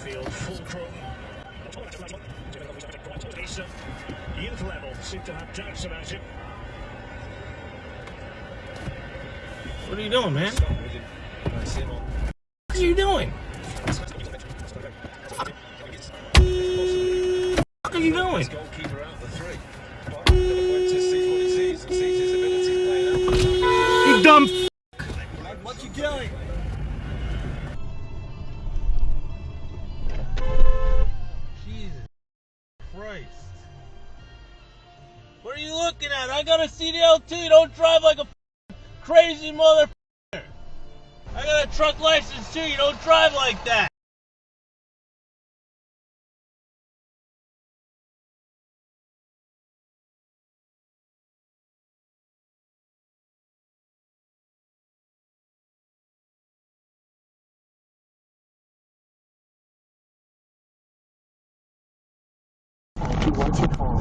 field, fulcrum. Youth level seem to have doubts about him. What are you doing, man? What are you doing? What are you doing? You dumb f***. What you doing? Jesus Christ. What are you looking at? I got a CDL2. Don't drive like a crazy motherfucker. I got a truck license too. You don't drive like that. You want to call.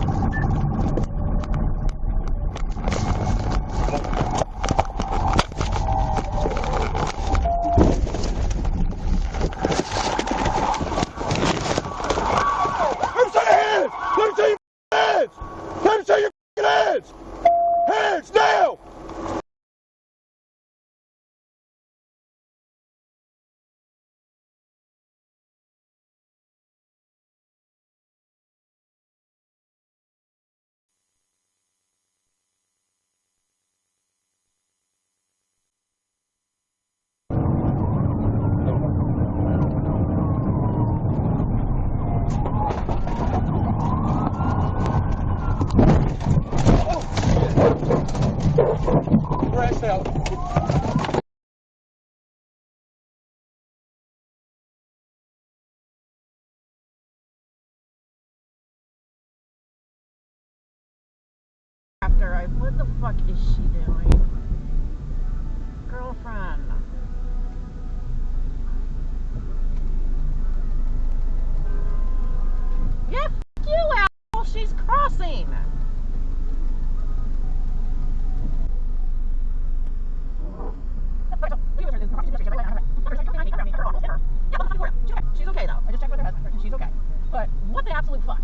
Crashed out. After what the fuck is she doing? Girlfriend. Yeah, f you, asshole. She's crossing. She's okay though. I just checked with her husband and she's okay. But what the absolute fuck?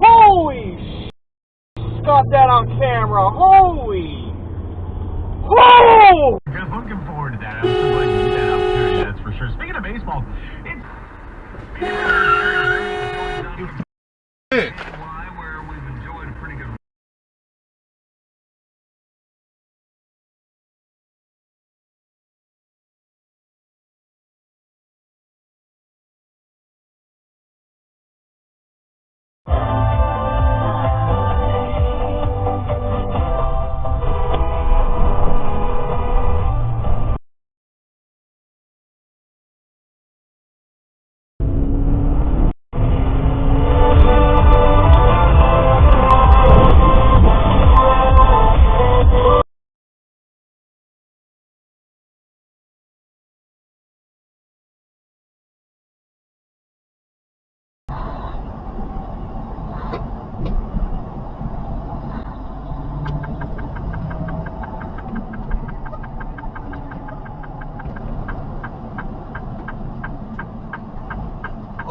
Holy sh! Got that on camera. Holy! Oh! I'm looking forward to that. I'm so glad you get that opportunity, that's for sure. Speaking of baseball, it's where we've enjoyed a pretty good.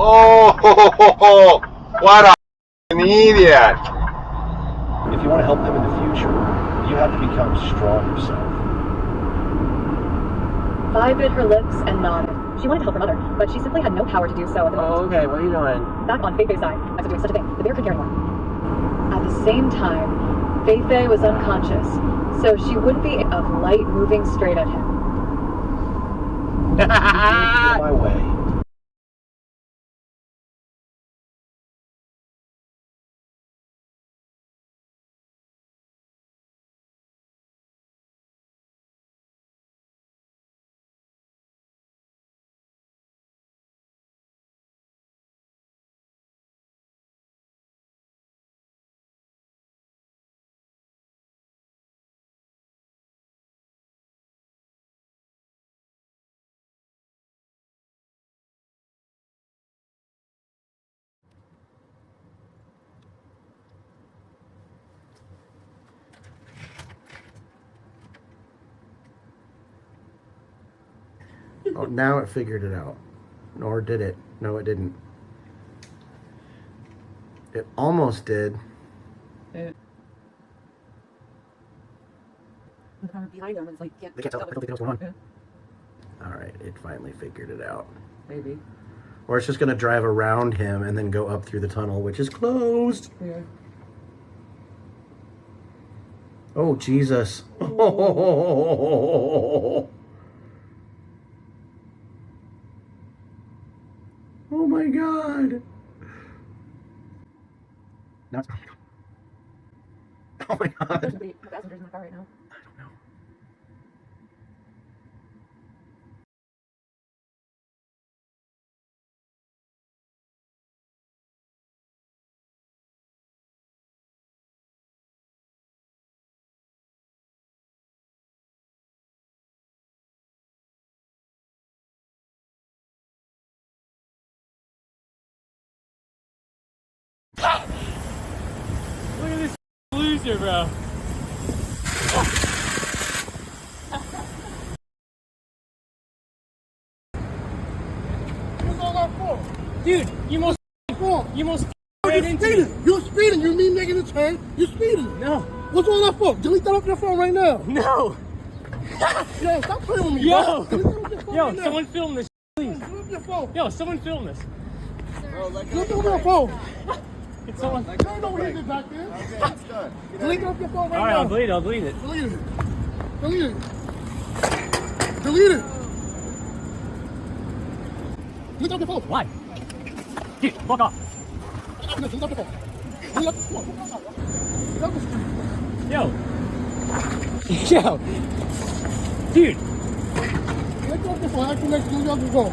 Oh, what an idiot! If you want to help them in the future, you have to become strong yourself. Vi bit her lips and nodded. She wanted to help her mother, but she simply had no power to do so at the moment. Oh, okay, what are you doing? Back on Fei-Fei's side, as of doing such a thing, the bear couldn't care anymore. At the same time, Fei-Fei was unconscious, so she wouldn't be of light moving straight at him. My way. Oh, now it figured it out. Or did it? No, it didn't. It almost did. The car behind them is like, They can't tell. I don't think that's what's going on. All right, it finally figured it out. maybe. Or it's just going to drive around him and then go up through the tunnel, which is closed. Yeah. Oh, Jesus. Oh, oh my God. Now it's... Oh my God. There's the passengers in the car right now. I don't know. Look at this loser, bro. What's all that for? Dude, you most ran into me. You're speeding. You mean making a turn? You're speeding. No. What's all that for? Delete that off your phone right now. No. Yo, stop playing with me. Yo. Bro. Delete that off your phone Yo, right now. someone film this, please. Delete off your phone. Yo, someone film this. Delete off your phone. Can someone... Turn over here, back there. Delete it off your phone right Alright, now. I'll delete it. I'll delete it. Delete it. Delete it. Delete it. Delete off your phone. Why? Dude, fuck off. Delete off your phone. Delete off your phone. Get off the street. Yo. Yo. Dude. Delete off your phone. Actually, delete off your phone.